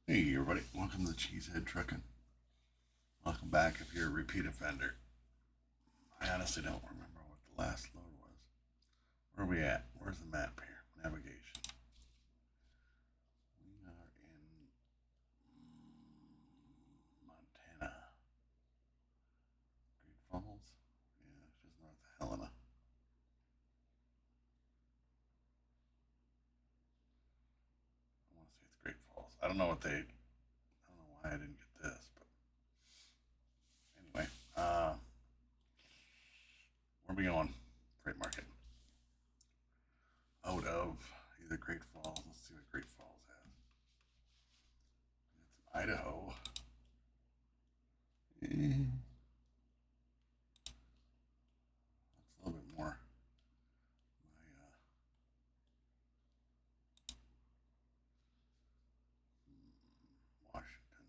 Hey everybody, welcome to Cheesehead Trucking. Welcome back if you're a repeat offender. I honestly don't remember what the last load was. Where are we at? Where's the map here? Navigation. We are in Montana. Great Falls? Yeah, it's just north of Helena. I want to say it's Great Falls. I don't know why I didn't get this, but anyway. Where are we going? Freight market. Out of either Great Falls. Let's see what Great Falls has. It's Idaho. That's a little bit more. My Washington,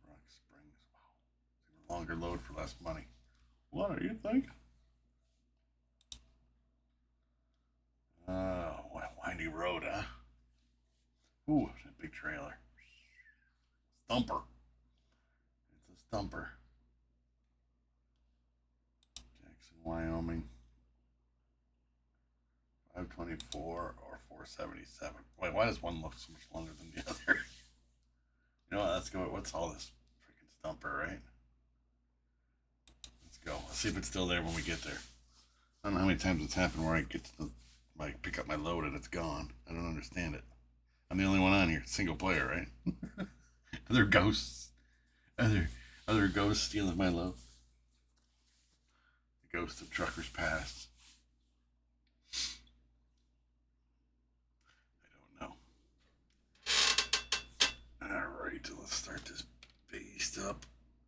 Rock Springs. Wow, it's even longer load for less money. What do you think? What a windy road, huh? Ooh, it's a big trailer. Stumper. It's a stumper. Jackson, Wyoming. 524 or 477. Wait, why does one look so much longer than the other? You know what? Let's go. What's all this freaking stumper, right? Let's go. Let's see if it's still there when we get there. I don't know how many times it's happened where I get to pick up my load and it's gone. I don't understand it. I'm the only one on here. Single player, right? Other ghosts. Other ghosts stealing my load. The ghost of truckers past. I don't know. Alright, let's start this beast up.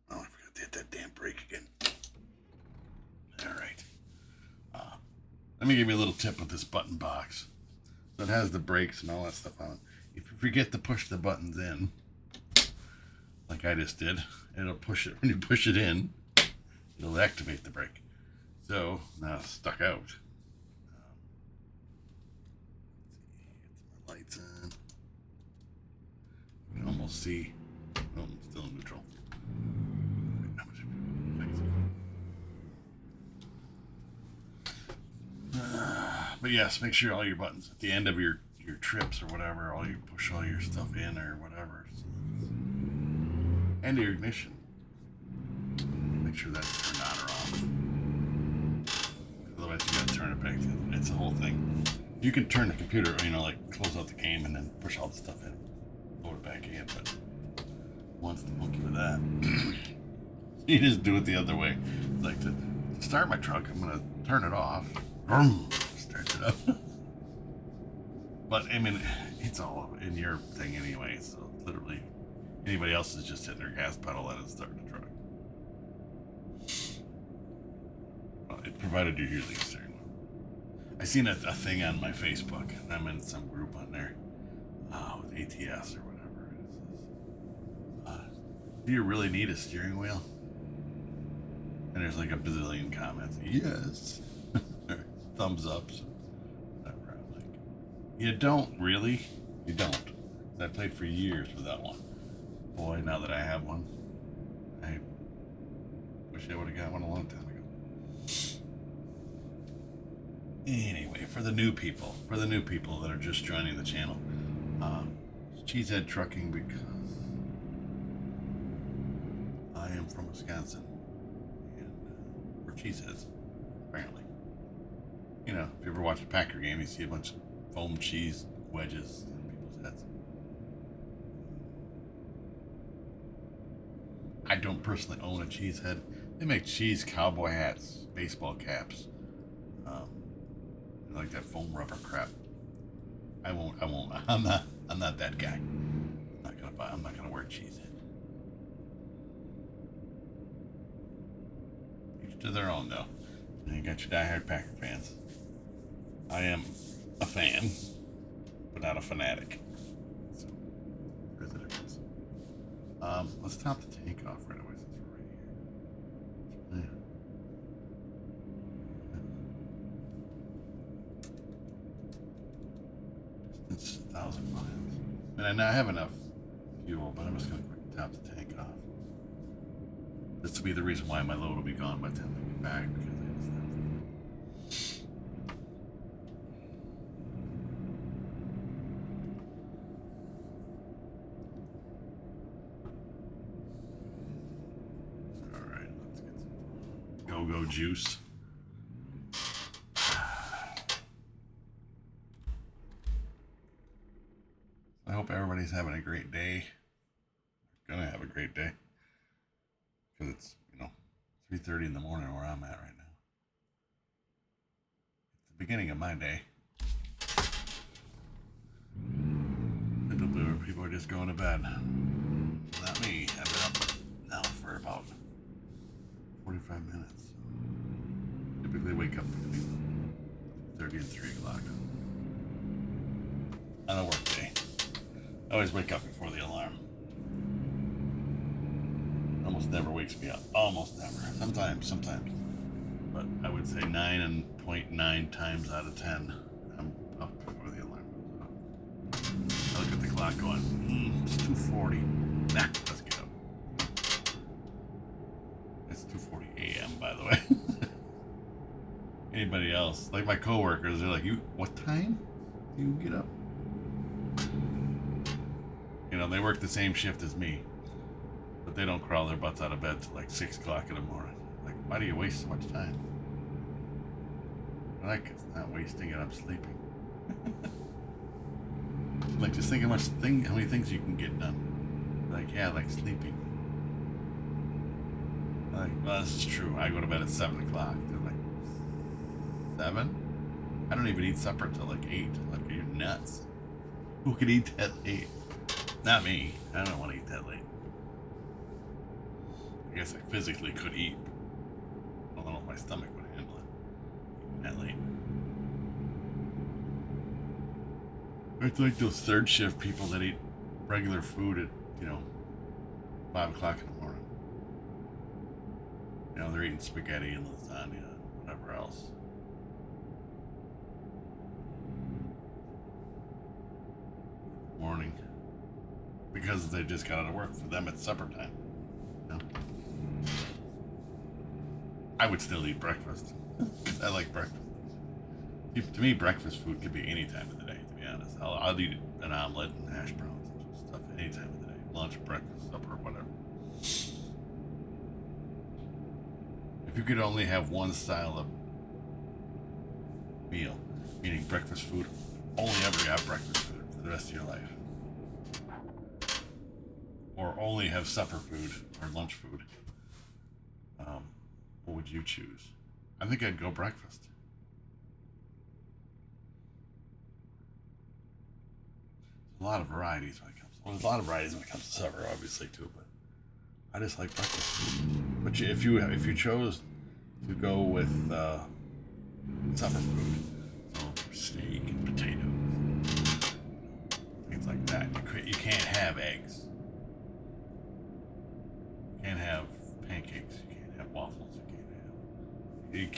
Oh, I forgot to hit that damn brake again. Alright. Let me give you a little tip with this button box. So it has the brakes and all that stuff on it. If you forget to push the buttons in, like I just did, it'll push it. When you push it in, it'll activate the brake. So now it's stuck out. Let's see, get some lights on. You can almost see. Oh, I'm still in neutral. But yes, make sure all your buttons at the end of your trips or whatever, all you push all your stuff in or whatever. So and your ignition. Make sure that's turned on or off. Otherwise, you gotta turn it back to. It's the whole thing. You can turn the computer, like close out the game and then push all the stuff in, load it back in. But wants to monkey with that. You just do it the other way. It's like to start my truck, I'm gonna turn it off. Starts it up. But I mean, it's all in your thing anyway. So literally, anybody else is just hitting their gas pedal and it's starting the truck. Well, it provided you're using a steering wheel. I seen a thing on my Facebook, and I'm in some group on there with ATS or whatever. And it says, "Do you really need a steering wheel?" And there's like a bazillion comments. Yes. Thumbs ups. Whatever. I'm like, you don't really. You don't. I played for years without one. Boy, now that I have one, I wish I would have got one a long time ago. Anyway, for the new people that are just joining the channel, Cheesehead Trucking because I am from Wisconsin and we're cheeseheads, apparently. If you ever watch a Packer game, you see a bunch of foam cheese wedges on people's heads. I don't personally own a cheese head. They make cheese cowboy hats, baseball caps, like that foam rubber crap. I won't. I'm not that guy. I'm not gonna wear a cheese head. Each to their own, though. And you got your diehard Packer fans. I am a fan, but not a fanatic. So there's a difference. Let's stop the takeoff right away since we're right here. Yeah. Distance 1,000 miles. And And I have enough fuel, but I'm just gonna quick top the tank off. This will be the reason why my load will be gone by the time I get back, because I just have to. Alright, let's get some go-go juice. I hope everybody's having a great day. Gonna have a great day. Because it's, 3:30 in the morning where I'm at right now. It's the beginning of my day. People are just going to bed. Not me. I've been up now for about 45 minutes. Typically wake up between 30 and 3 o'clock on a work day. I always wake up before the alarm. Almost never wakes me up. Almost never. Sometimes. But I would say 9.9 times out of 10, I'm up before the alarm goes off. I look at the clock going, it's 2:40. Nah, let's get up. It's 2:40 a.m. by the way. Anybody else, like my coworkers, they're like, what time do you get up? They work the same shift as me, but they don't crawl their butts out of bed till like 6 o'clock in the morning. Like, why do you waste so much time? Like, it's not wasting it, I'm sleeping. Like, just think how many things you can get done. Like, yeah, like sleeping. Like, well, this is true. I go to bed at 7 o'clock. They're like, 7? I don't even eat supper till like 8. Like, are you nuts? Who could eat that late? Not me. I don't want to eat that late. I guess I physically could eat. I don't know if my stomach would handle it that late. It's like those third shift people that eat regular food at, 5 o'clock in the morning. They're eating spaghetti and lasagna and whatever else. Morning. Because they just got out of work. For them, it's supper time. I would still eat breakfast. I like breakfast. To me, breakfast food could be any time of the day, to be honest. I'll eat an omelet and hash browns and stuff any time of the day. Lunch, breakfast, supper, whatever. If you could only have one style of meal, meaning breakfast food, only ever have breakfast food for the rest of your life. Or only have supper food or lunch food, what would you choose? I think I'd go breakfast. There's a lot of varieties when it comes. Well, there's a lot of varieties when it comes to supper, obviously too. But I just like breakfast food. But if you chose to go with supper food, so steak and potatoes, things like that, you can't have eggs. You can't have pancakes. You can't have waffles. You can't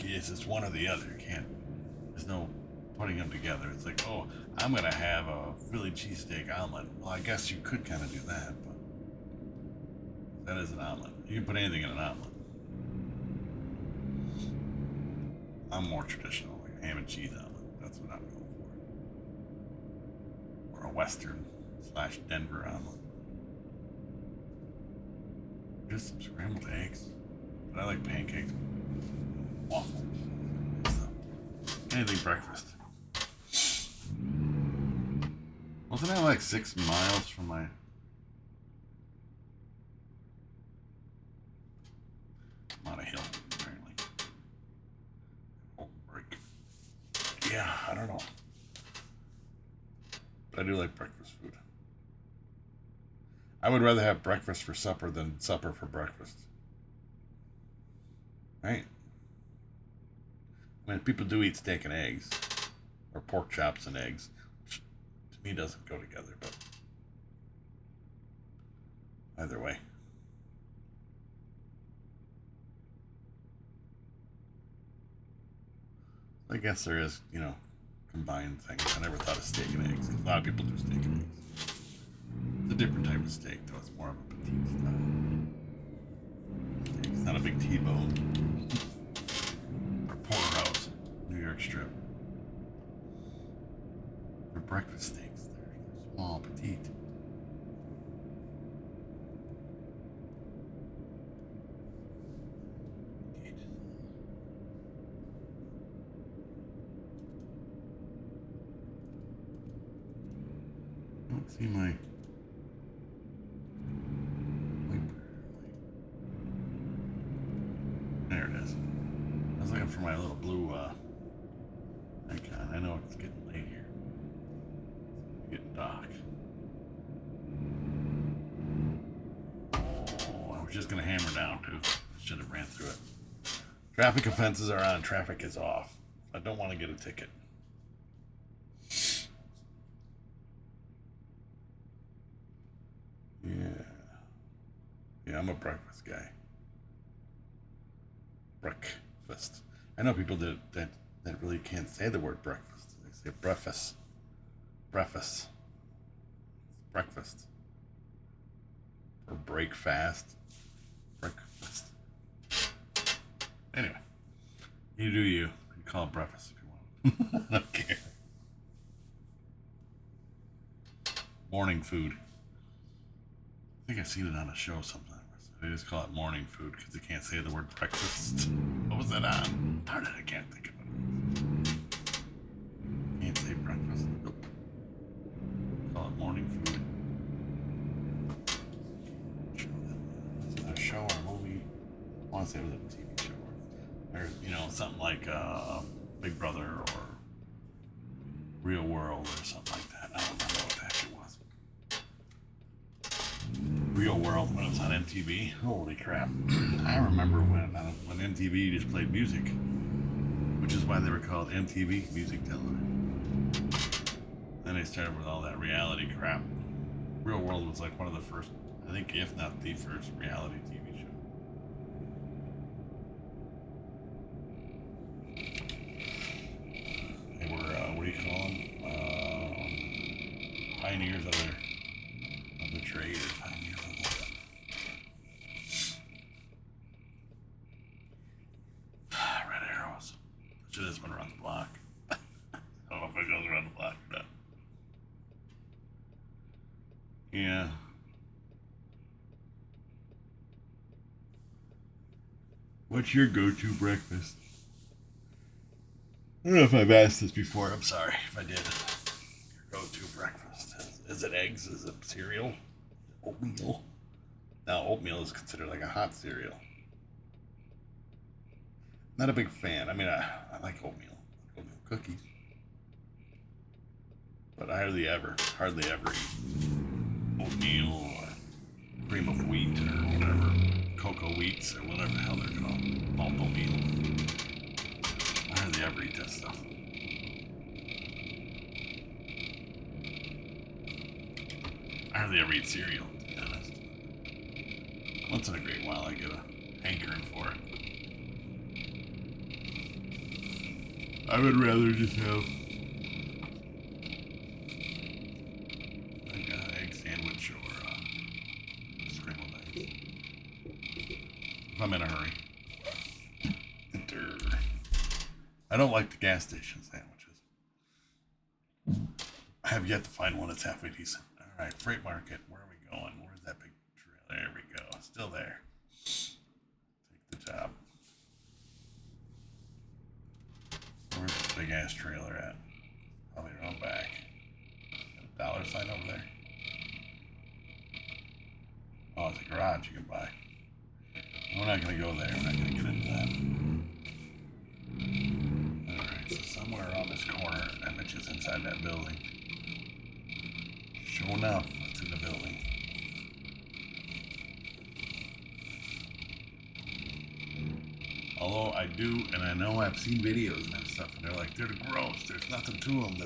have. It's one or the other. You can't. There's no putting them together. It's like, oh, I'm gonna have a Philly cheesesteak omelet. Well, I guess you could kind of do that, but that is an omelet. You can put anything in an omelet. I'm more traditional, like a ham and cheese omelet. That's what I'm going for. Or a Western / Denver omelet. Just some scrambled eggs. But I like pancakes, waffles, stuff. Anything breakfast. Wasn't I like 6 miles from my... I'm on a hill, apparently. Oh, break. Yeah, I don't know. But I do like breakfast food. I would rather have breakfast for supper than supper for breakfast. Right? I mean, people do eat steak and eggs. Or pork chops and eggs. Which to me doesn't go together, but... either way. I guess there is, combined things. I never thought of steak and eggs. A lot of people do steak and eggs. It's a different type of steak, though. It's more of a petite style steak. It's not a big T-bone. Or porterhouse, New York strip. They're breakfast steaks. They're small, petite. I don't see my wiper. There it is. I was looking for my little blue icon. I know it's getting late here. It's getting dark. Oh, I was just gonna hammer down too. Should have ran through it. Traffic offenses are on. Traffic is off. I don't want to get a ticket. Yeah, I'm a breakfast guy. Breakfast. I know people that really can't say the word breakfast. They say breakfast. Breakfast. Breakfast. Or break fast. Breakfast. Anyway, you do you. You call it breakfast if you want. I don't care. Morning food. I think I've seen it on a show sometime. They just call it morning food because they can't say the word breakfast. What was that on? Darn it, I can't think of it. Can't say breakfast. Nope. Call it morning food. Is it a show or a movie? I want to say it was a TV show. Or something like Big Brother or Real World or something like that. I don't remember what the heck it was. Real World when it was on MTV. Holy crap. I remember when MTV just played music, which is why they were called MTV Music Television. Then they started with all that reality crap. Real World was like one of the first, I think, if not the first reality TV show. They were, what do you call them? Pioneers of the trade, or pioneers of the... Red arrows. Should have been around the block. I don't know if it goes around the block or not. Yeah. What's your go-to breakfast? I don't know if I've asked this before. I'm sorry if I did. Your go-to breakfast. Is it eggs? Is it cereal? Oatmeal? Now, oatmeal is considered like a hot cereal. Not a big fan. I mean, I like oatmeal. Oatmeal cookies. But I hardly ever eat oatmeal or cream of wheat or whatever. Cocoa wheats or whatever the hell they're called. Malt oatmeal. I hardly ever eat that stuff. I hardly ever eat cereal, to be honest. Once in a great while I get a hankering for it. I would rather just have like an egg sandwich or scrambled eggs. If I'm in a hurry. I don't like the gas station sandwiches. I have yet to find one that's halfway decent. Alright, Freight Market. Where are we going? Where's that big trail? There we go. Still there. Take the job. Where's the big ass trailer at? Probably around back. Got a dollar sign over there. Oh, it's a garage you can buy. We're not going to go there. We're not going to get into that. Alright, so somewhere around this corner, that bitch is inside that building. Sure enough, it's in the building. Although I do, and I know I've seen videos and stuff, and they're like, they're gross, there's nothing to them,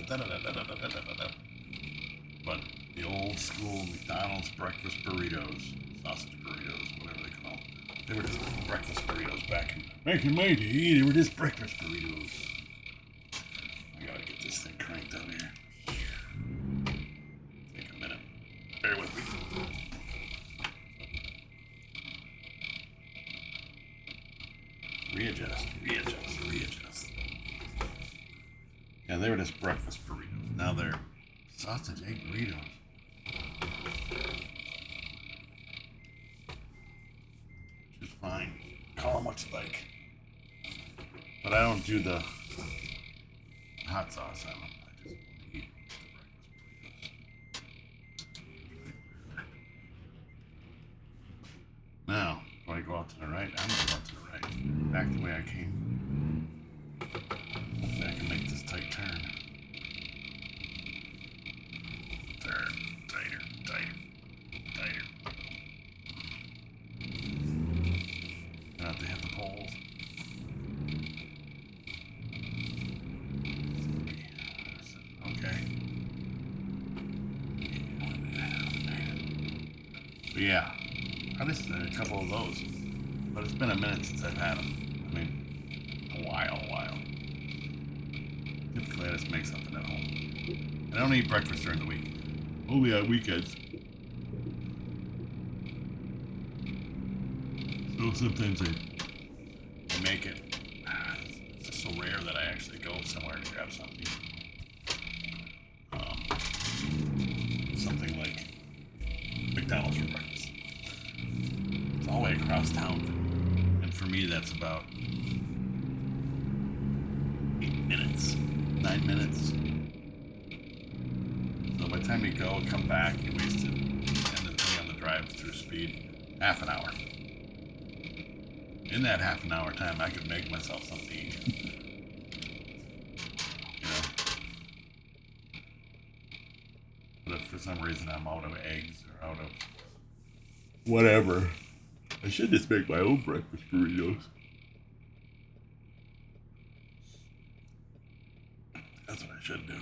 but the old school McDonald's breakfast burritos, sausage burritos, whatever they call them, they were just breakfast burritos back in my day. They were just breakfast burritos. I gotta get this thing cranked up here. Take a minute. Bear with me. readjust. Yeah, they were just breakfast burritos. Now they're sausage egg burritos. Which is fine. Call them what you like. But I don't do the hot sauce on them. I just eat the breakfast burritos. Now, do I go out to the right? I'm going to go out to the right. Back the way I came. Hopefully I can make this tight turn. Tighter. I have to hit the poles. Okay. But yeah, I just had a couple of those. But it's been a minute since I've had them. I mean, a while. Typically I just make something at home. I don't eat breakfast during the week. Only on weekends. So sometimes I make it. It's just so rare that I actually go somewhere to grab something. Something like McDonald's for breakfast. It's all the way across town. And for me, that's about 8 minutes, 9 minutes. So by the time you go and come back, you wasted, and depending on the drive-through speed, half an hour. In that half an hour time, I could make myself something to eat. You know? But if for some reason I'm out of eggs or out of whatever, I should just make my own breakfast burritos. That's what I should do.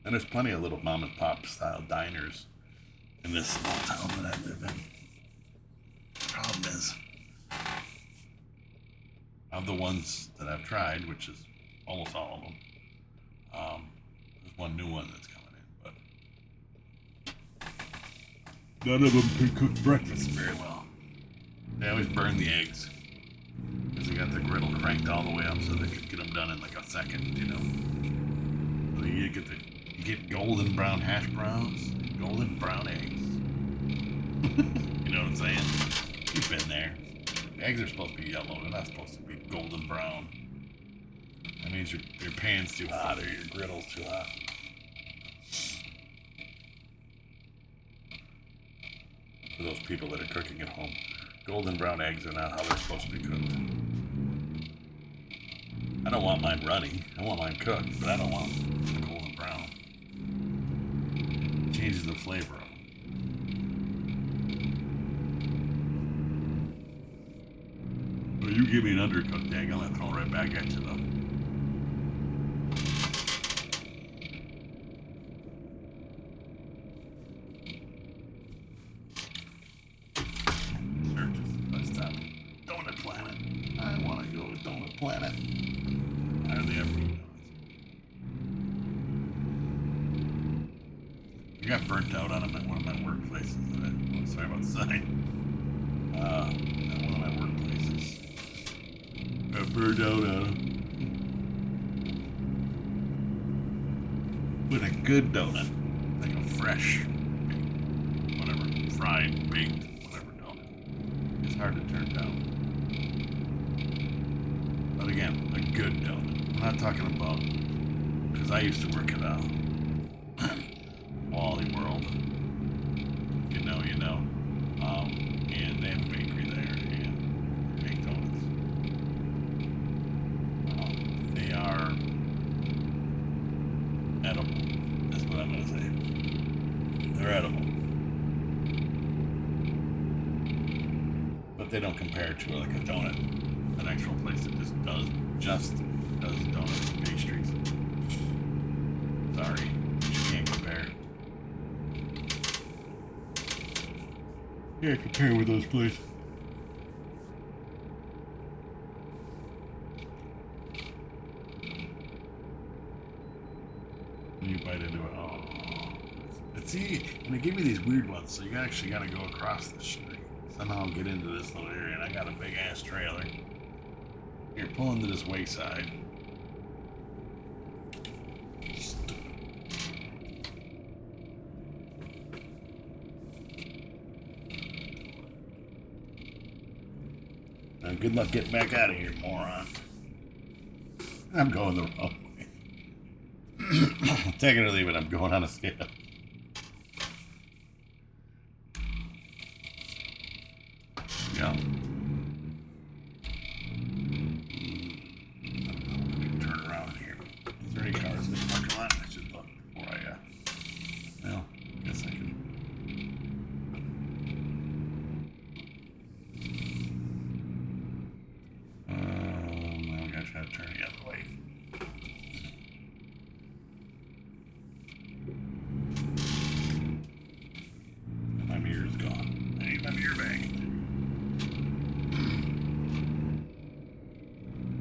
And there's plenty of little mom and pop style diners in this small town that I live in. The problem is, of the ones that I've tried, which is almost all of them, there's one new one that's coming in, but none of them can cook breakfast very well. They always burn the eggs because they got the griddle cranked all the way up so they can get them done in like a second, you know. So you get golden brown hash browns, golden brown eggs. You know what I'm saying? You've been there. Eggs are supposed to be yellow. They're not supposed to be golden brown. That means your pan's too hot or your griddle's too hot. For those people that are cooking at home, golden brown eggs are not how they're supposed to be cooked. I don't want mine runny. I want mine cooked, but I don't want golden brown. It changes the flavor of them. Well, you give me an undercooked egg, I'm gonna throw it right back at you though. Planet. Hardly ever eat donuts. I got burnt out on them at one of my workplaces. Sorry about the sign. At one of my workplaces. Got burnt out on them. With a good donut. Like a fresh, whatever, fried, baked, whatever donut. It's hard to turn down. But again, a good donut. I'm not talking about, because I used to work at Wally World. You know. And they have a bakery there, and they make donuts. They are edible, is what I'm going to say. They're edible. But they don't compare to like a donut. An actual place that just does donuts and pastries. Sorry, you can't compare. Can't compare with those places. When you bite into it, oh. But see, and they give you these weird ones, so you actually got to go across the street. somehow get into this little area, and I got a big ass trailer. Here, pull into this wayside. Now, good luck getting back out of here, moron. I'm going the wrong way. Take it or leave it, I'm going on a scale. Yeah. Turn around here. Is there any cars in the parking lot? I should look before I, well, I guess I can. I'm gonna try to turn the other way. My mirror's gone. I need my mirror back.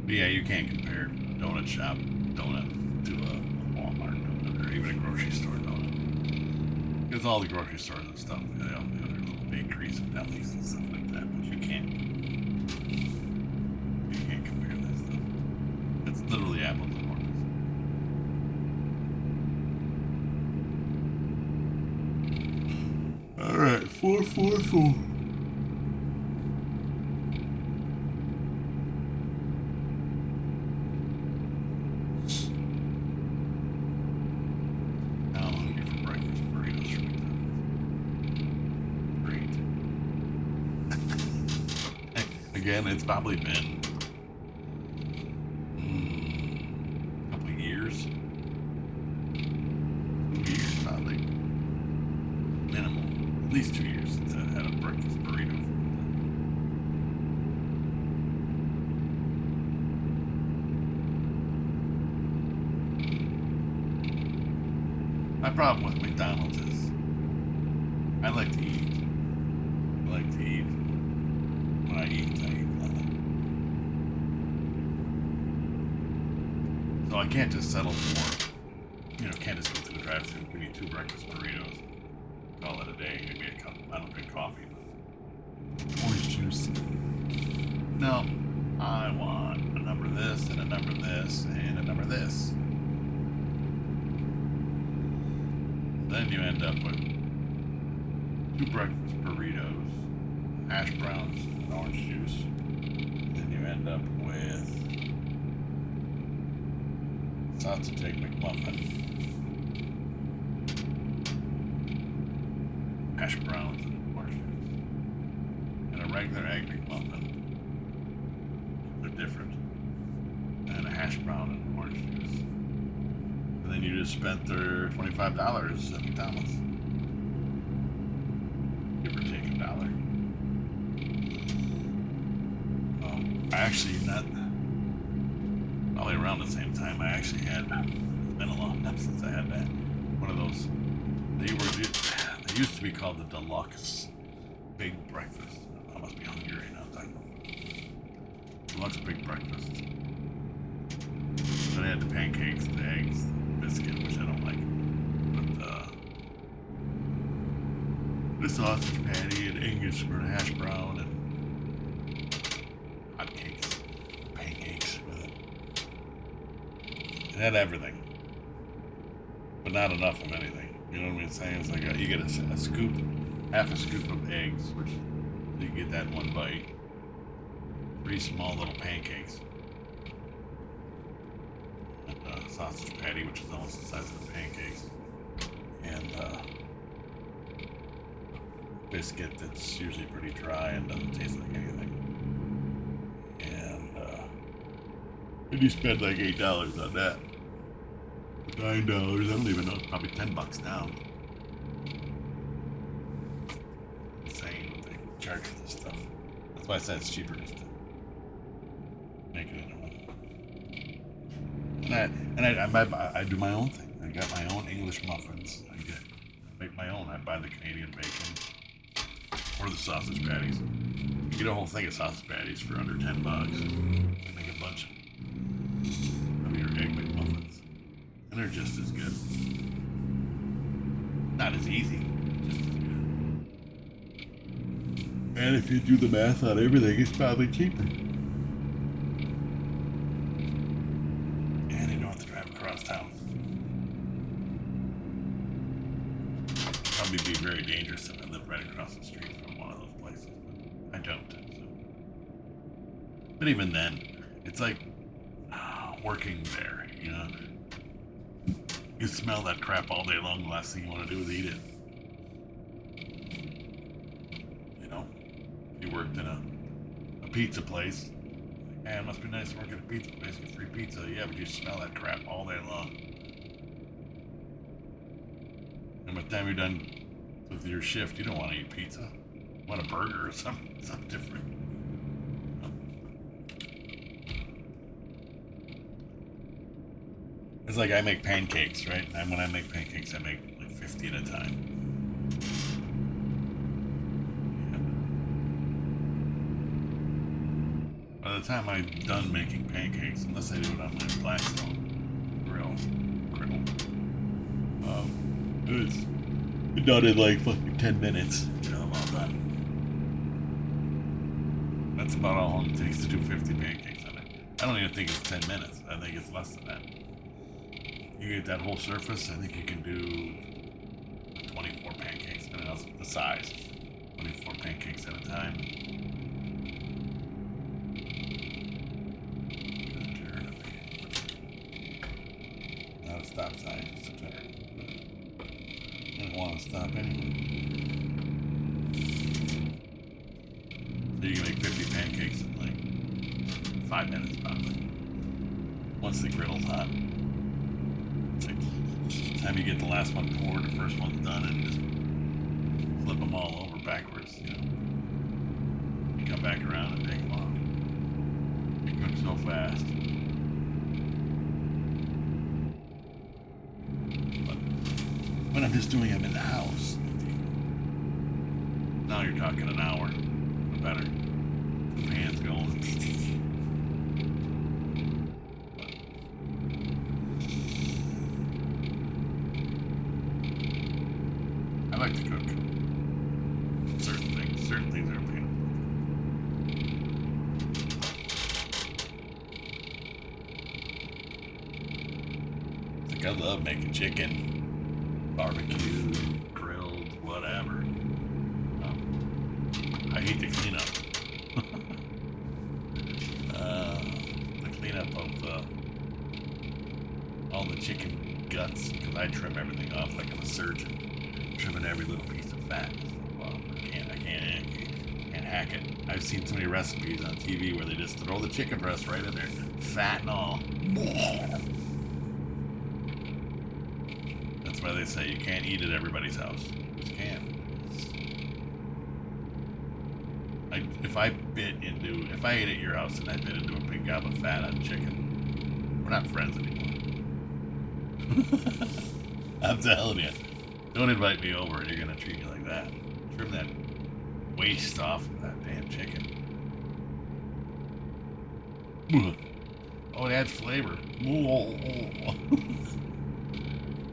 But yeah, you can't compare a donut shop donut to a Walmart donut or even a grocery store donut. Because all the grocery stores and stuff, you know, they're little bakeries and delis and stuff like that, but you can't compare that stuff. It's literally apples and oranges. Alright, 444. Again, it's probably been a couple of years. 2 years, probably. Minimum. At least 2 years since I had a breakfast burrito. My problem with McDonald's is I like to eat. When I eat nothing. So I can't just settle for, can't just go to the drive-thru and give me 2 breakfast burritos. Call it a day. Give me a cup. I don't drink coffee. Orange juice. No. I want a number of this, and a number of this, and a number of this. Then you end up with 2 breakfast burritos, hash browns, and orange juice. Then you end up with sausage egg McMuffin, hash browns, and orange juice, and a regular egg McMuffin. They're different, and a hash brown and orange juice. And then you just spent their $25 at McDonald's. Give or take $1. Actually, not probably around the same time. I actually had, it's been a long time since I had that. One of those, they used to be called the Deluxe Big Breakfast. I must be hungry right now. Deluxe Big Breakfast. So they had the pancakes, the eggs, the biscuit, which I don't like. But the sausage patty and English for the hash brown and pancakes with it. It had everything, but not enough of anything. You know what I'm saying? It's like you get a scoop, half a scoop of eggs, which you get that in one bite. 3 small little pancakes. And sausage patty, which is almost the size of the pancakes. And biscuit that's usually pretty dry and doesn't taste like anything. And you spend like $8 on that. $9, I don't even know, it's probably $10 now. Insane what they charge for this stuff. That's why I said it's cheaper just to make it in a home. And I do my own thing. I got my own English muffins. I make my own. I buy the Canadian bacon or the sausage patties. You get a whole thing of sausage patties for under $10. I make a bunch of your egg McMuffins, and they're just as good. Not as easy, just as good. And And if you do the math on everything, it's probably cheaper. And you don't have to drive across town. Probably be very dangerous if I lived right across the street from one of those places, but I don't. So. But even then, it's like working there, you know? You smell that crap all day long, the last thing you want to do is eat it. You know? You worked in a pizza place. Hey, it must be nice to work at a pizza place, get free pizza. Yeah, but you smell that crap all day long. And by the time you're done with your shift, you don't want to eat pizza. You want a burger or something different. It's like I make pancakes, right? And when I make pancakes, I make like 50 at a time. And by the time I'm done making pancakes, unless I do it on my Blackstone griddle, it's done in like fucking 10 minutes. You know, I'm all done. That's about how long it takes to do 50 pancakes on it. I don't even think it's 10 minutes. I think it's less than that. You get that whole surface, I think you can do 24 pancakes, depending on the size. 24 pancakes at a time. Not a stop sign, just a turn. I don't want to stop anyway. So you can make 50 pancakes in like 5 minutes, probably. Once the griddle's hot. By the time you get the last one poured, the first one's done, and just flip them all over backwards, you know. You come back around and take them off. You cook so fast. But when I'm just doing them in the house, now you're talking an hour or better. The pan's going. I like to cook certain things. Certain things are a pain. Like I love making chicken, barbecue, grilled, whatever. I hate the cleanup. The cleanup of all the chicken guts, because I trim everything off like I'm a surgeon. Trimming every little piece of fat. Well, I can't hack it. I've seen so many recipes on TV where they just throw the chicken breast right in there, fat and all. That's why they say you can't eat at everybody's house. You just can't. If I ate at your house and I bit into a big gob of fat on chicken, we're not friends anymore. I'm telling you. Don't invite me over and you're gonna treat me like that. Trim that waste off of that damn chicken. Oh, it adds flavor.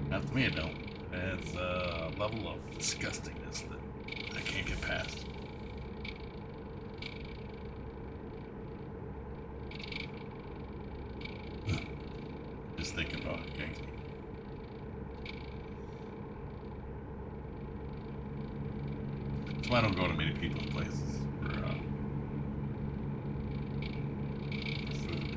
Not to me, it don't. It's a level of disgustingness that I can't get past. Just thinking about it, gangs me. So I don't go to many people's places for food.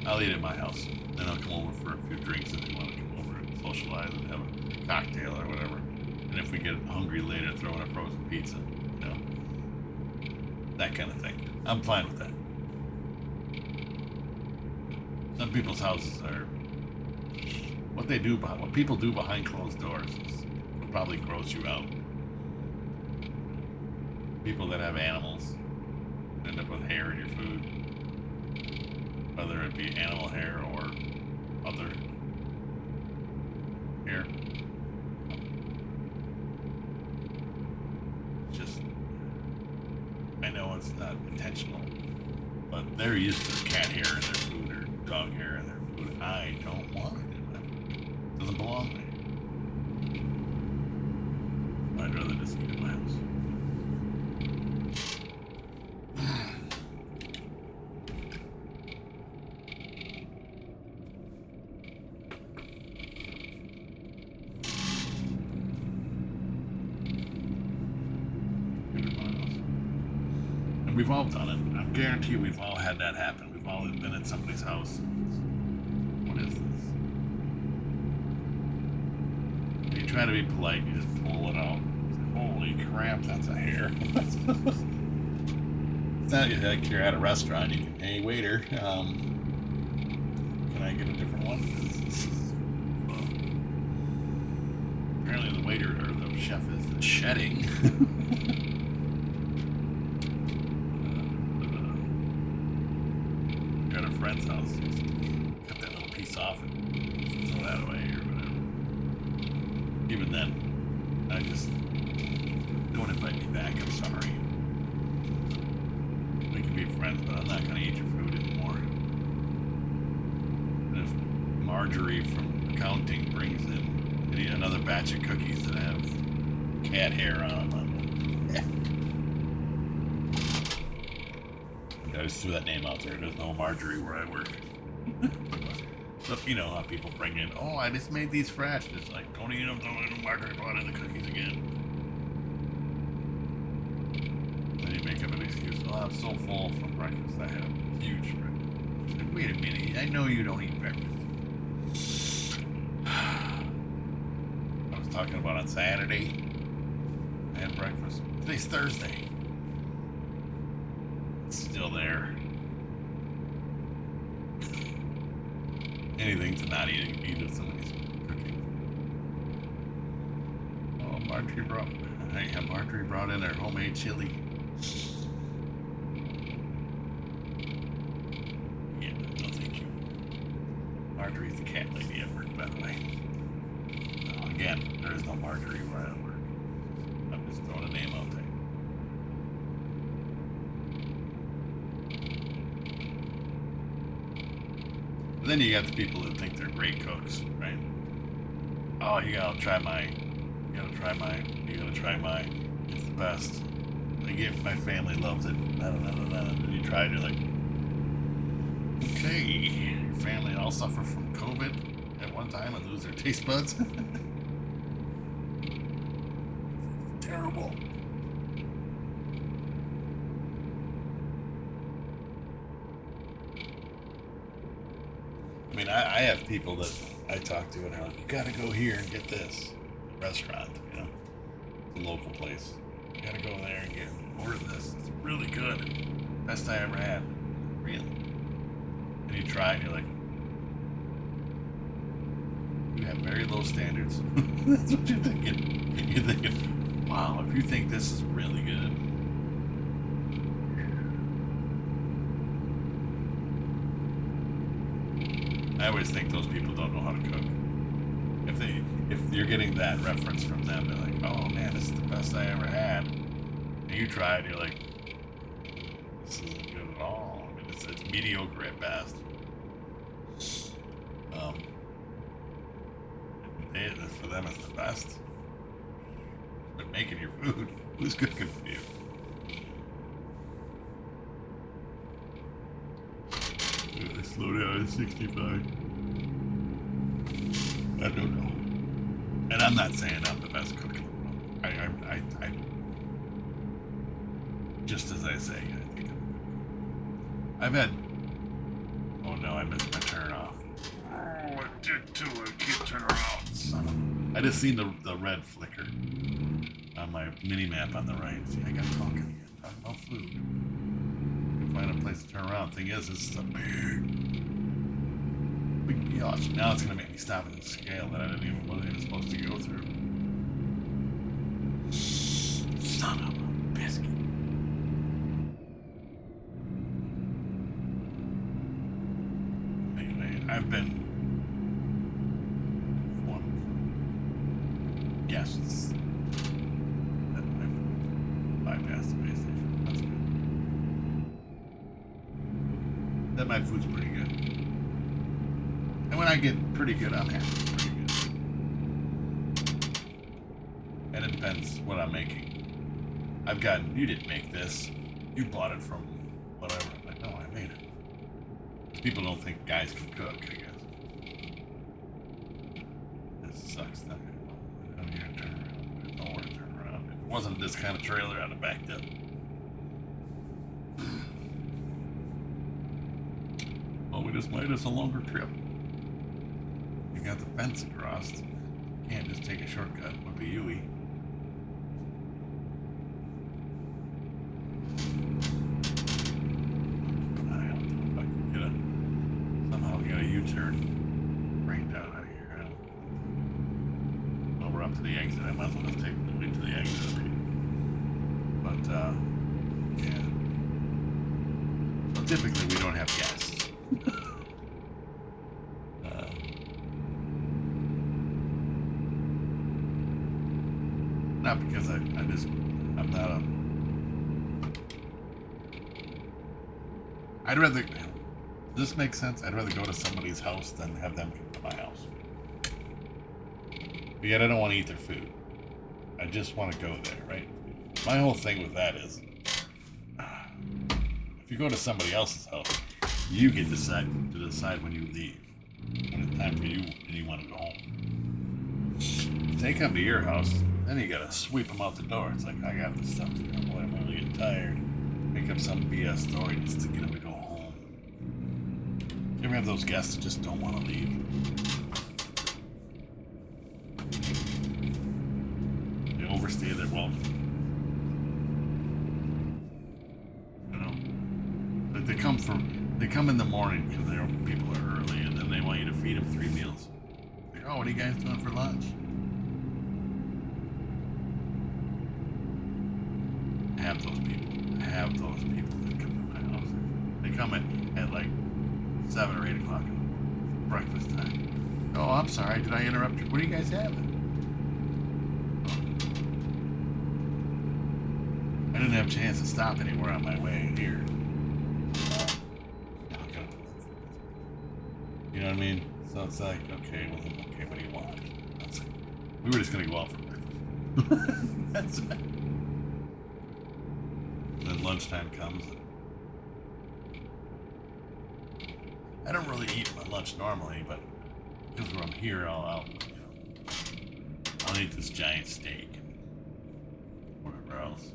I'll eat at my house. Then I'll come over for a few drinks if you want to come over and socialize and have a cocktail or whatever. And if we get hungry later, throw in a frozen pizza. You know, that kind of thing. I'm fine with that. Some people's houses are what people do behind closed doors will probably gross you out. People that have animals end up with hair in your food, whether it be animal hair or other hair. It's just, I know it's not intentional, but they're used to cat hair in their food or dog hair in their food. I don't want it in my food. It doesn't belong there. I'd rather just eat in my house. We've all done it. I guarantee you we've all had that happen. We've all been at somebody's house. What is this? When you try to be polite, you just pull it out. Holy crap, that's a hair. It's not like you're at a restaurant. You can, hey waiter, can I get a different one? This is, apparently the waiter or the chef is shedding. You're at a friend's house. Just cut that little piece off and throw that away or whatever. Even then, I just don't invite me back. I'm sorry. We can be friends, but I'm not going to eat your food anymore. And if Marjorie from accounting brings in another batch of cookies that have cat hair on them, I just threw that name out there. There's no Marjorie where I work. So, you know how people bring in, oh, I just made these fresh. It's like, don't eat them, don't eat them. Marjorie brought in the cookies again. Then you make up an excuse. Oh, I'm so full from breakfast. I had a huge breakfast. Like, wait a minute. I know you don't eat breakfast. I was talking about on Saturday. I had breakfast. Today's Thursday. It's still there. Anything to not eat somebody's cooking. Oh, Marjorie brought in her homemade chili. Yeah, no thank you. Marjorie's the cat lady at work, by the way. Again, there is no Marjorie where I work. I'm just throwing a name out there. But then you got the people that think they're great cooks, right? Oh, you gotta try mine. It's the best. My family loves it. And you try it, you're like, okay, your family all suffer from COVID at one time and lose their taste buds. Terrible. I mean, I have people that I talk to and they're like, you gotta go here and get this restaurant, you know, it's a local place. You gotta go there and order this. It's really good. Best I ever had. Really. And you try and you're like, you have very low standards. That's what you're thinking. You're thinking, wow, if you think this is really good. I always think those people don't know how to cook. If you're getting that reference from them, they're like, oh man, this is the best I ever had. And you try it, you're like, this isn't good at all. I mean, it's mediocre at best. For them, it's the best. But making your food, who's cooking for you? Slow down at 65. I don't know. And I'm not saying I'm the best cook in the world. I just as I say, I think I've had. Oh no, I missed my turn off. Oh, I did too. I keep turning around. Son of a. I just seen the red flicker on my mini map on the right. See, I got talking again. Talking about food. Find a place to turn around. Thing is, this is a big yacht. Now it's gonna make me stop at the scale that I wasn't even supposed to go through. Son of a biscuit. Anyway, I've been informed from guests that I've bypassed the base station. That's good. That my food's pretty good. And when I get pretty good, I'm happy. Pretty good. And it depends what I'm making. I've gotten, you didn't make this. You bought it from whatever. I'm like, no, I made it. People don't think guys can cook, I guess. This sucks. I don't hear a turn around. I don't want to turn around. If it wasn't this kind of trailer, I'd have backed up. we just made us a longer trip. You got the fence across. You can't just take a shortcut. It would be Yui. I don't know if I can get a... Somehow get a U-turn. Right down out of here. Well, we're up to the exit. I might as well just take the way to the exit. But, yeah. Well, typically we don't have guests. Not because I'm not a... I'd rather... Does this make sense? I'd rather go to somebody's house than have them come to my house. But yet I don't want to eat their food. I just want to go there, right? My whole thing with that is, if you go to somebody else's house, you get to decide when you leave. When it's time for you and you want to go home. If they come to your house, then you gotta sweep them out the door. It's like, I got this stuff to do. Boy, I'm really getting tired. Make up some BS story just to get them to go home. You ever have those guests that just don't want to leave? They overstay their welcome. You know? But they come in the morning because their people are early, and then they want you to feed them 3 meals. Like, oh, what are you guys doing for lunch? Have those people that come to my house. They come at like 7 or 8 o'clock breakfast time. Oh, I'm sorry, did I interrupt you? What are you guys having? I didn't have a chance to stop anywhere on my way here. You know what I mean? So it's like, okay, well, okay, what do you want? We were just gonna go out for breakfast. That's it. Then lunchtime comes. I don't really eat my lunch normally, but because when I'm here, I'll eat this giant steak and whatever else.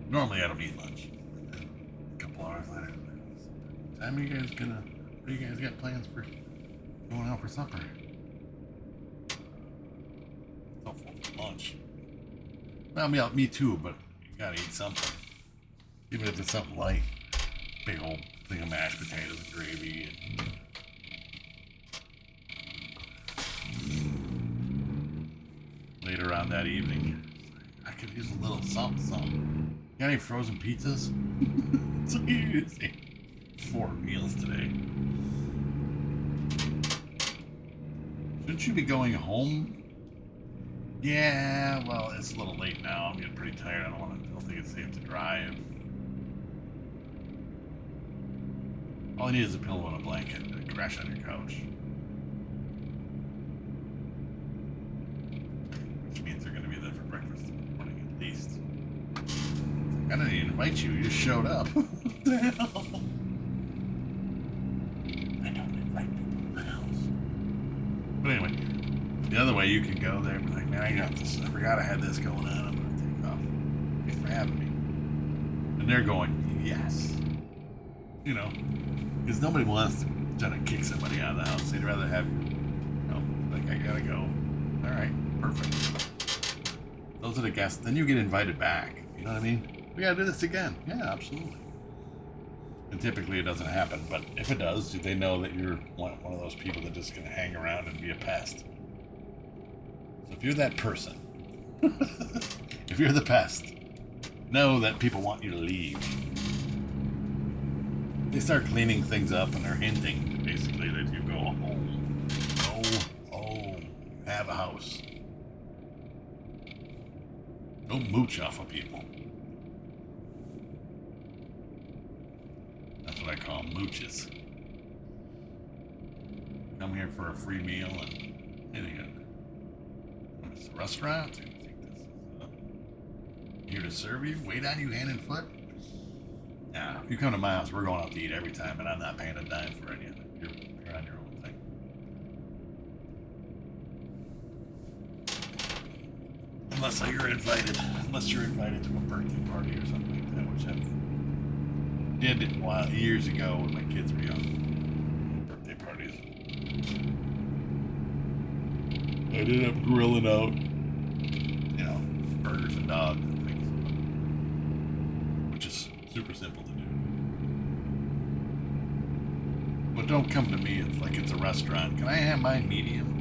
Normally, I don't eat lunch. A couple hours later, what do you guys got plans for going out for supper? So full for lunch. Well, me too, but you gotta eat something. Even if it's something light. Big old thing of mashed potatoes and gravy. And later on that evening, I could use a little something. Got any frozen pizzas? So you just ate 4 meals today. Shouldn't you be going home? Yeah, well, it's a little late now. I'm getting pretty tired. I don't think it's safe to drive. All you need is a pillow and a blanket and crash on your couch. Which means they're going to be there for breakfast in the morning at least. I didn't even invite you. You just showed up. What the hell? I don't invite people to my house. But anyway. The other way, you can go there and be like, man, I got this. I forgot I had this going on. I'm going to take off. Thanks for having me. And they're going, yes. You know, because nobody wants to try to kick somebody out of the house. They'd rather have, like, I got to go. All right, perfect. Those are the guests. Then you get invited back. You know what I mean? We got to do this again. Yeah, absolutely. And typically it doesn't happen. But if it does, they know that you're one of those people that just going to hang around and be a pest. So if you're that person, if you're the pest, know that people want you to leave. They start cleaning things up and they're hinting, basically, that you go home. Go home. Have a house. Don't mooch off of people. That's what I call mooches. Come here for a free meal and anything. It's a restaurant? You think this is here to serve you? Wait on you hand and foot? Nah, if you come to my house, we're going out to eat every time, and I'm not paying a dime for any of it. You're on your own thing. Unless you're invited to a birthday party or something like that, which Did it years ago when my kids were young. Birthday parties. I ended up grilling out, you know, burgers and dogs and things, which is super simple to do. But don't come to me like it's a restaurant. Can I have mine medium?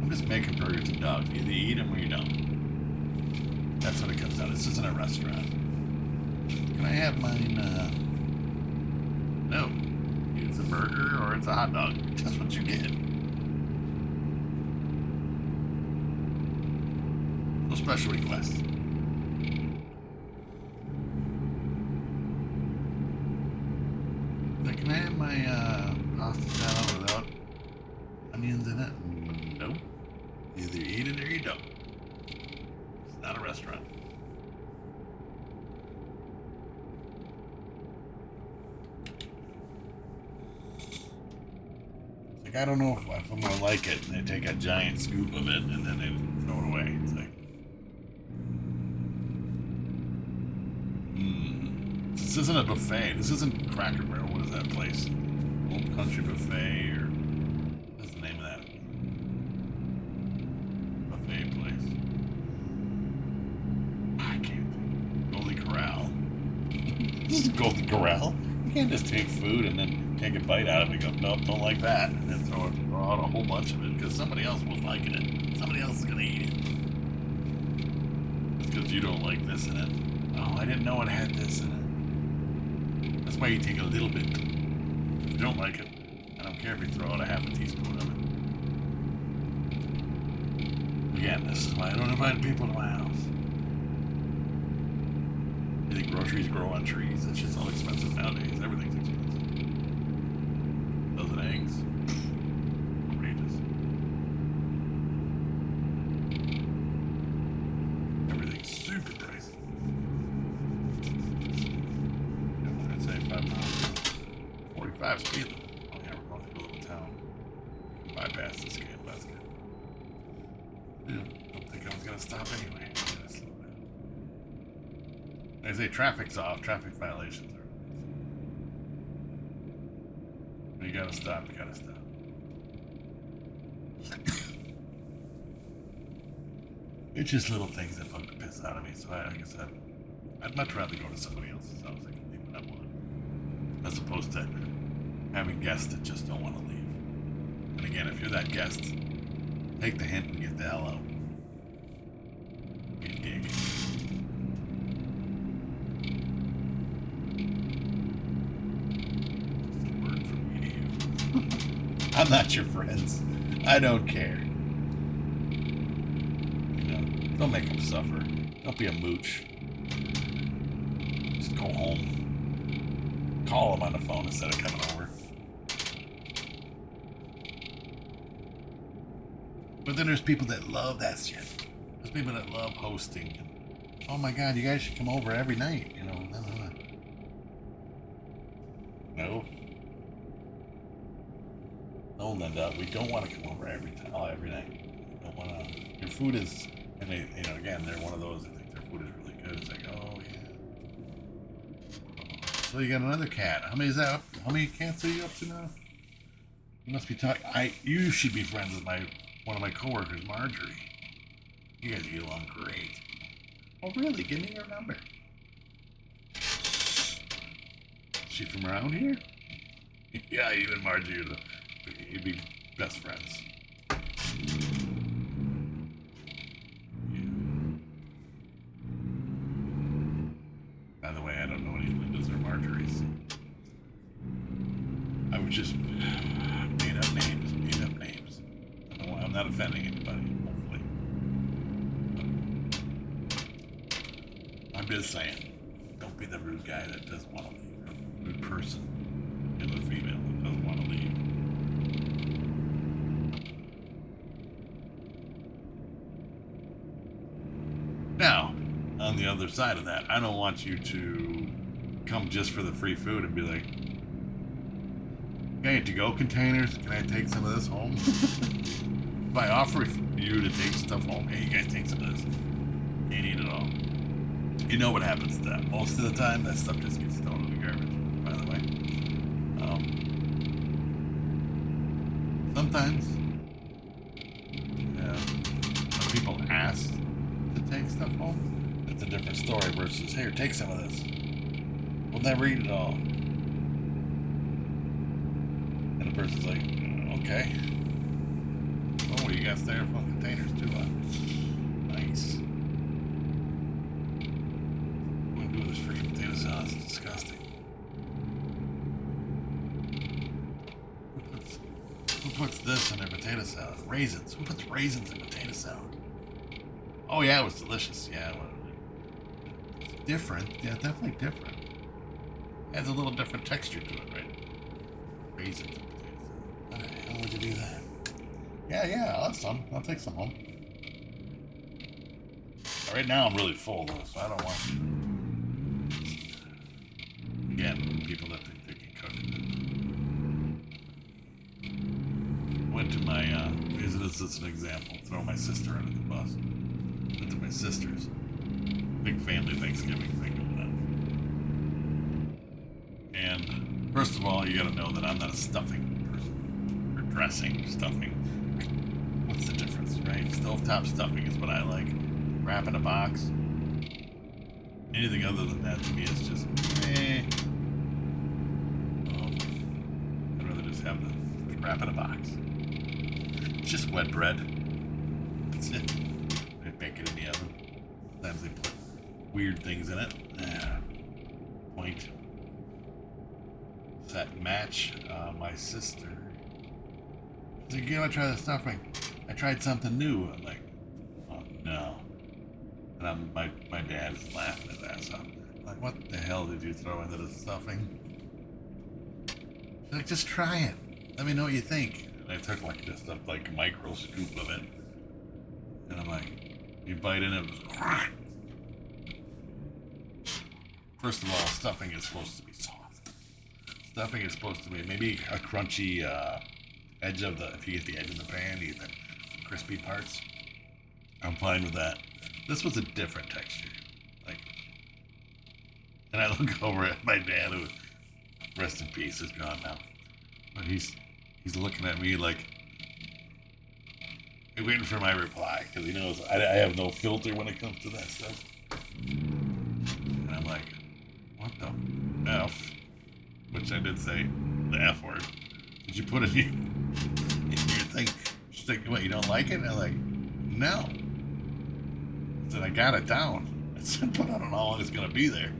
I'm just making burgers and dogs. Either you eat them or you don't. That's what it comes down to. This isn't a restaurant. Can I have mine, no. It's a burger or it's a hot dog. That's what you get. No special requests. Like, can I have my, pasta salad without onions in it? Nope. Either eat it or you don't. It's not a restaurant. Like, I don't know if I'm gonna like it, and they take a giant scoop of it and then they throw it away. It's like, this isn't a buffet. This isn't Cracker Barrel. What is that place? Old Country Buffet, or what's the name of that buffet place? I can't think. Golden Corral. This is Golden Corral. You can't just take food and then take a bite out of it and go, nope, don't like that, and then throw out a whole bunch of it because somebody else was liking it. Somebody else is gonna eat it. It's because you don't like this in it. Oh, I didn't know it had this in it. That's why you take a little bit. If you don't like it, I don't care if you throw out a half a teaspoon of it. Again, this is why I don't invite people to my house. You think groceries grow on trees? That shit's all expensive nowadays. Everything's expensive. Dozen eggs. Outrageous. Everything's super pricey. I'd say 5 miles. 45 speed limit. Oh yeah, we're going through a little town. Bypass this game. That's good. Yeah, don't think I was gonna stop anyway. I say traffic's off. Traffic violations are. You gotta stop. You gotta stop. It's just little things that bug the piss out of me. So like I said, I'd much rather go to somebody else's house. I can leave when I want, as opposed to having guests that just don't want to leave. And again, if you're that guest, take the hint and get the hell out. Be a dick. I'm not your friends. I don't care. You know, don't make them suffer. Don't be a mooch. Just go home. Call them on the phone instead of coming over. But then there's people that love that shit. There's people that love hosting. Oh my God, you guys should come over every night. You know, no. No, Linda, we don't want to come over every night. We don't want to. Your food is, and they, you know, again, they're one of those that think their food is really good. It's like, oh yeah. So you got another cat. How many is that? How many cats are you up to now? You must be talking. You should be friends with one of my coworkers, Marjorie. You guys get along great. Oh really? Give me your number. Is she from around here? Yeah, you and Marjorie. You'd be best friends. Yeah. By the way, I don't know any Lindas or Marjories. I would just made up names. I'm not offending anybody, hopefully. I'm just saying, don't be the rude guy that doesn't want to leave. Or rude person, male or female, that doesn't want to leave. Now, on the other side of that, I don't want you to come just for the free food and be like, hey, to-go containers, can I take some of this home? If I offer you to take stuff home, hey, you guys take some of this. Can't eat it all. You know what happens to that. Most of the time, that stuff just gets thrown in the garbage, by the way. Sometimes, when people ask to take stuff home, it's a different story versus, here, take some of this. We'll never eat it all. And the person's like, okay. Oh, you got styrofoam containers too, huh? Nice. What do this freaking potato salad? It's disgusting. Who puts this in their potato salad? Raisins. Who puts raisins in potato salad? Oh yeah, it was delicious. Yeah, it's different. Yeah, definitely different. Adds a little different texture to it, right? Raisins in potato salad. Why the hell would you do that? Yeah, I'll have some. I'll take some home. Right now I'm really full though, so I don't want to. Again, people that think they can cook. Went to my, use this as an example, throw my sister under the bus. Went to my sister's. Big family Thanksgiving thing going on. And first of all, you gotta know that I'm not a stuffing person. Or dressing, stuffing. What's the difference, right? Stovetop stuffing is what I like. Wrap in a box. Anything other than that to me is just I'd rather just have the wrap in a box. It's just wet bread. That's it. They bake it in the oven. Sometimes they put weird things in it. Point. Set match. My sister. She's like, you gotta try the stuffing. I tried something new. I'm like, oh no. And my dad is laughing his ass off. I'm like, what the hell did you throw into the stuffing? She's like, just try it. Let me know what you think. And I took like just a micro scoop of it. And I'm like, you bite in it. First of all, stuffing is supposed to be soft. Stuffing is supposed to be maybe a crunchy edge of the, if you get the edge of the pan, you get the crispy parts. I'm fine with that. This was a different texture. Like, and I look over at my dad, who, rest in peace, is gone now. But he's looking at me like, waiting for my reply, because he knows I have no filter when it comes to that stuff. And I'm like, what the F? Which I did say, the F word. Did you put it in your thing? She's like, what, you don't like it? And I'm like, no. I said, I got it down. I said, but I don't know how long it's going to be there.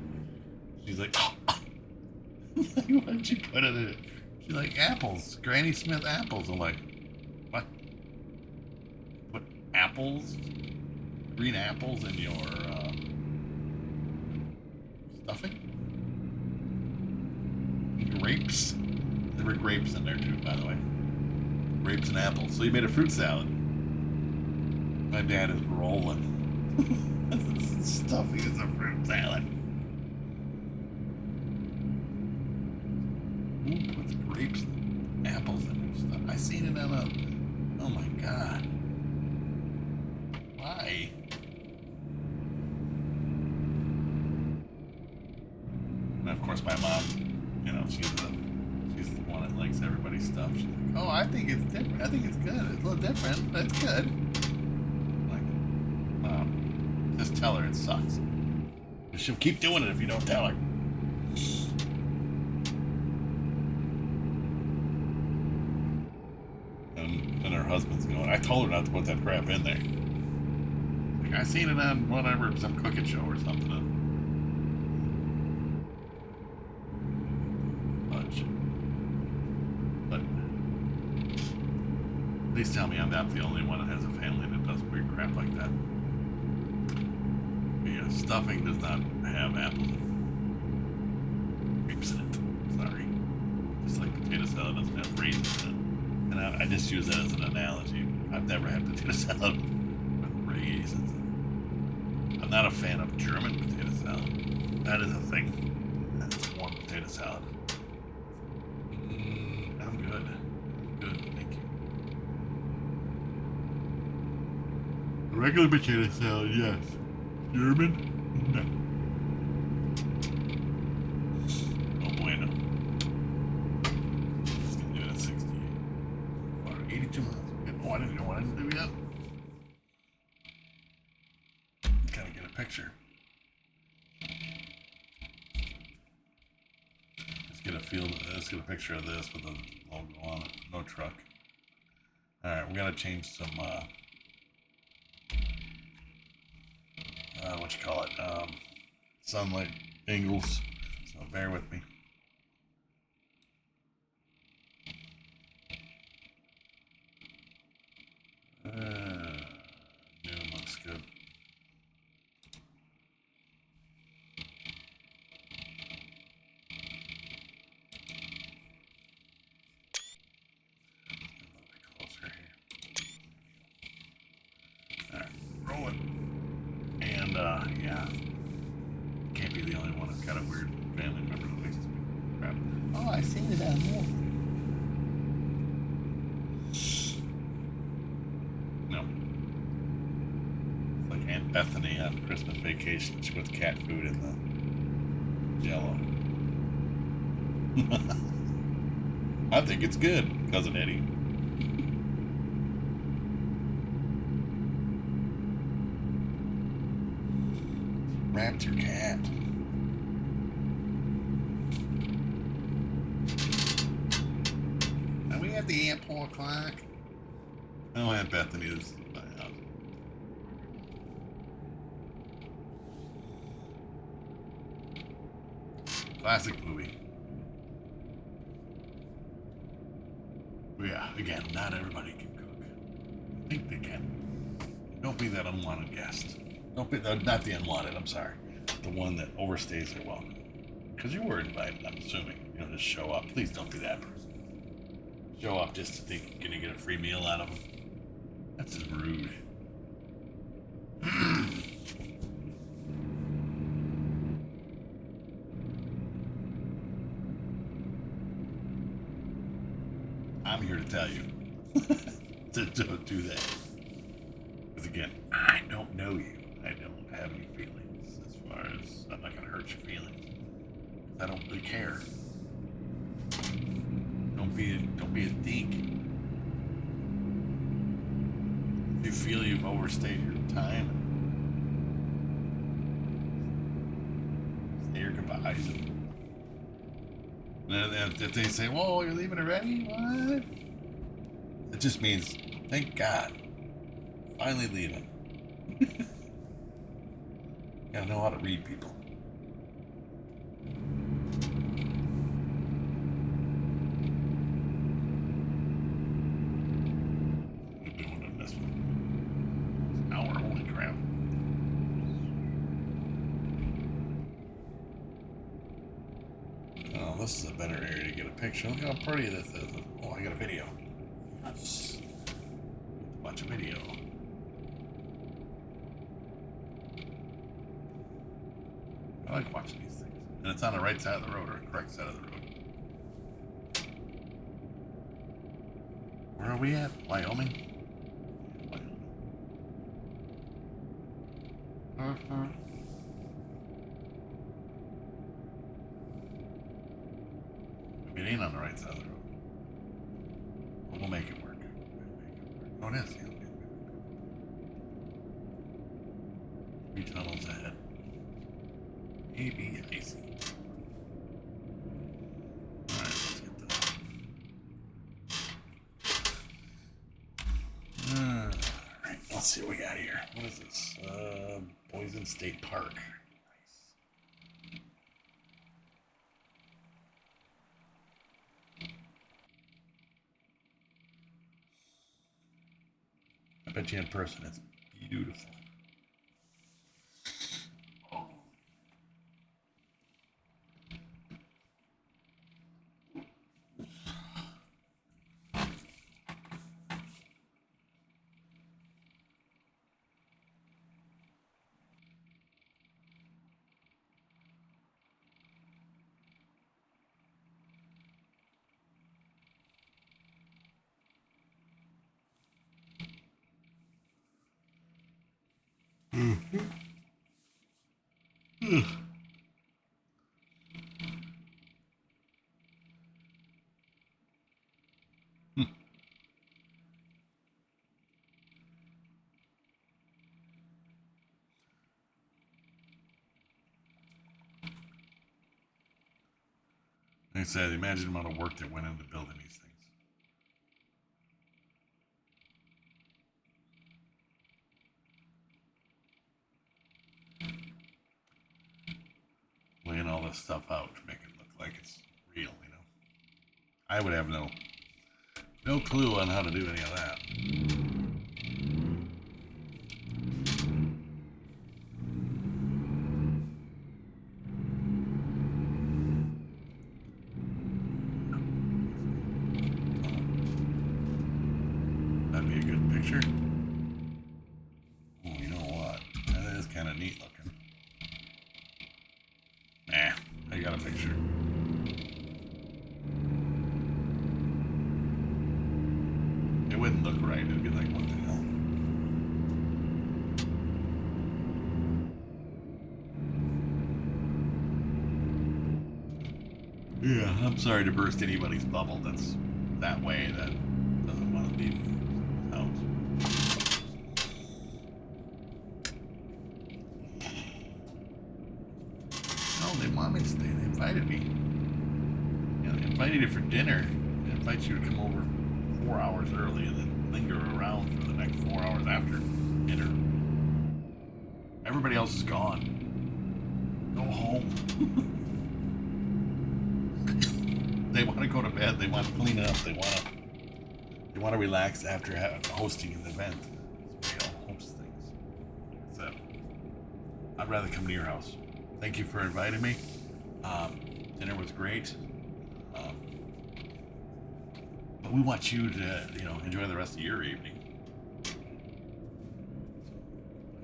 She's like, oh. Like, why did you put it in it? She's like, apples. Granny Smith apples. I'm like, what? Put apples? Green apples in your stuffing? Grapes? There were grapes in there too, by the way. Grapes and apples. So you made a fruit salad. My dad is rolling. Stuffing is a fruit salad. Who puts grapes and apples in their stuff? I seen it on a... Oh my god. Why? And of course my mom, you know, she's the one that likes everybody's stuff. She's like, oh, I think it's different. I think it's good. It's a little different. That's good. Like, just tell her it sucks. She'll keep doing it if you don't tell her. And her husband's going, I told her not to put that crap in there. Like, I seen it on whatever, some cooking show or something. Please tell me I'm not the only one that has a family that does weird crap like that. But yeah, stuffing does not have apples and grapes in it. Sorry. Just like potato salad doesn't have raisins in it. And I just use that as an analogy. I've never had potato salad with raisins in it. I'm not a fan of German potato salad. That is a thing. That's warm potato salad. I'm good. Good, thank you. Regular potato salad, yes. German? No. 2 miles. Oh, I didn't know what I didn't do yet. Gotta get a picture. Let's get a picture of this with the logo on it. No truck. Alright, we gotta change some, what you call it? Sunlight angles. So bear with me. Noon looks good. Yeah, can't be the only one. I've got a weird family member that likes to do crap. Oh, I seen it on there. No. It's like Aunt Bethany on Christmas vacation. She puts cat food in the Jello. I think it's good, Cousin Eddie. Wrapped your cat. Are we at the 4 o'clock? Oh, Aunt Bethany is my house. Classic movie. But yeah, again, not everybody can cook. I think they can. Don't be that unwanted guest. Don't be, not the unwanted, I'm sorry. The one that overstays their welcome. Because you were invited, I'm assuming. You know, just show up. Please don't be that person. Show up just to think you're going to get a free meal out of them. That's just rude. I'm here to tell you to don't do that. Because again, I don't know you. I don't have any feelings as far as I'm not going to hurt your feelings. I don't really care. Don't be a dink. If you feel you've overstayed your time, say your goodbyes. And if they say, "Whoa, you're leaving already?" What? It just means, thank God, finally leaving. Gotta know how to read people. We're doing in this one. It's an hour, holy crap. Oh, this is a better area to get a picture. Look how pretty this is. Oh, I got a video. Yes. A bunch of video. I like watching these things. And it's on the right side of the road, or the correct side of the road. Where are we at? Wyoming? Wyoming. It ain't on the right side of the road. But we'll make it work. Oh, it is. Yeah. 3 tunnels ahead. Maybe I see. Alright, let's get that. Alright, let's see what we got here. What is this? Boise State Park. Nice. I bet you in person it's beautiful. Like I said, imagine the amount of work that went into building these things. Laying all this stuff out to make it look like it's real, you know. I would have no clue on how to do any of that. That'd be a good picture. Oh, you know what? That is kind of neat looking. Nah, I got a picture. It wouldn't look right. It'd be like, what the hell? Yeah, I'm sorry to burst anybody's bubble that's that way that doesn't want to leave the house. No, they want me to stay. They invited me. Yeah, they invited you for dinner. They invite you to come over 4 hours early and then linger around for the next 4 hours after dinner. Everybody else is gone. Go home. They want to go to bed. They want to clean up. They want to relax after hosting an event. That's why we all host things. So I'd rather come to your house. Thank you for inviting me. Dinner was great. But we want you to, enjoy the rest of your evening.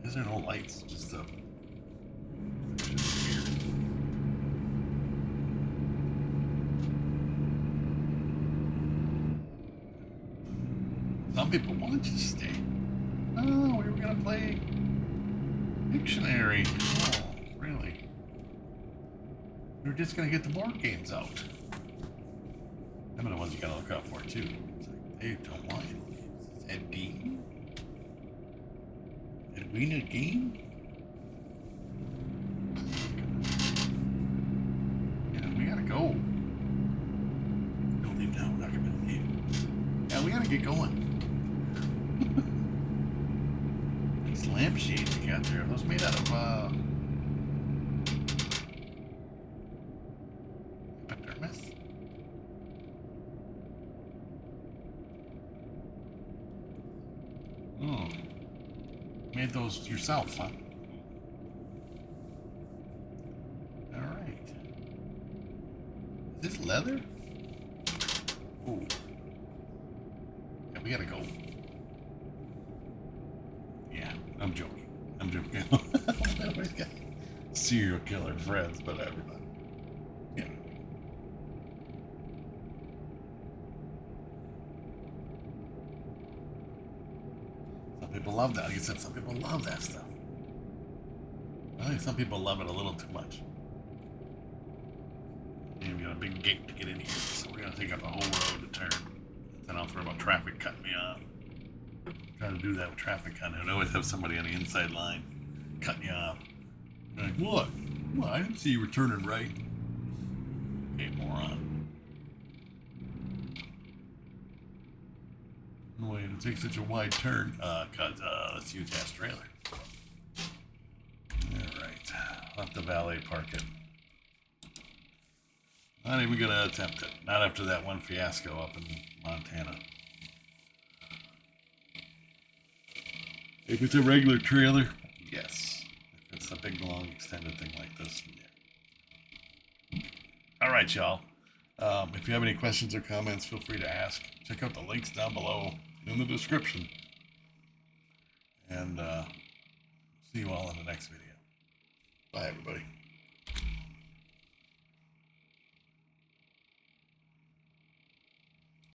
Is there no lights? Just weird. Some people want you to stay. Oh, we were gonna play Dictionary. Oh, really? We were just gonna get the board games out. Them are the ones you gotta look out for too. It's like they don't want you. Is that game? Did we need a game? Yeah, we gotta go. Don't leave now. We're not gonna leave. Yeah, we gotta get going. These lampshades you got there, are those made out of epidermis? Oh. Made those yourself, huh? Alright. Is this leather? Ooh. Yeah, we gotta go. Yeah, I'm joking. I'm joking. Everybody's got serial killer friends, but everybody. Yeah. Some people love that. Like I said, some people love that stuff. I think some people love it a little too much. And we got a big gate to get in here, so we're gonna take up a whole road to turn. Then I'll throw about traffic cutting me off. Try to do that with traffic cutting. I'd always have somebody on the inside line cutting you off. You're like, what? Well, I didn't see you were turning right. Okay, moron. Why did it take such a wide turn? Cause let's use that trailer. Alright. Let the valet park it. Not even gonna attempt it. Not after that one fiasco up in Montana. If it's a regular trailer, yes. If it's a big, long, extended thing like this, yeah. Alright, y'all. If you have any questions or comments, feel free to ask. Check out the links down below in the description. And see you all in the next video. Bye, everybody.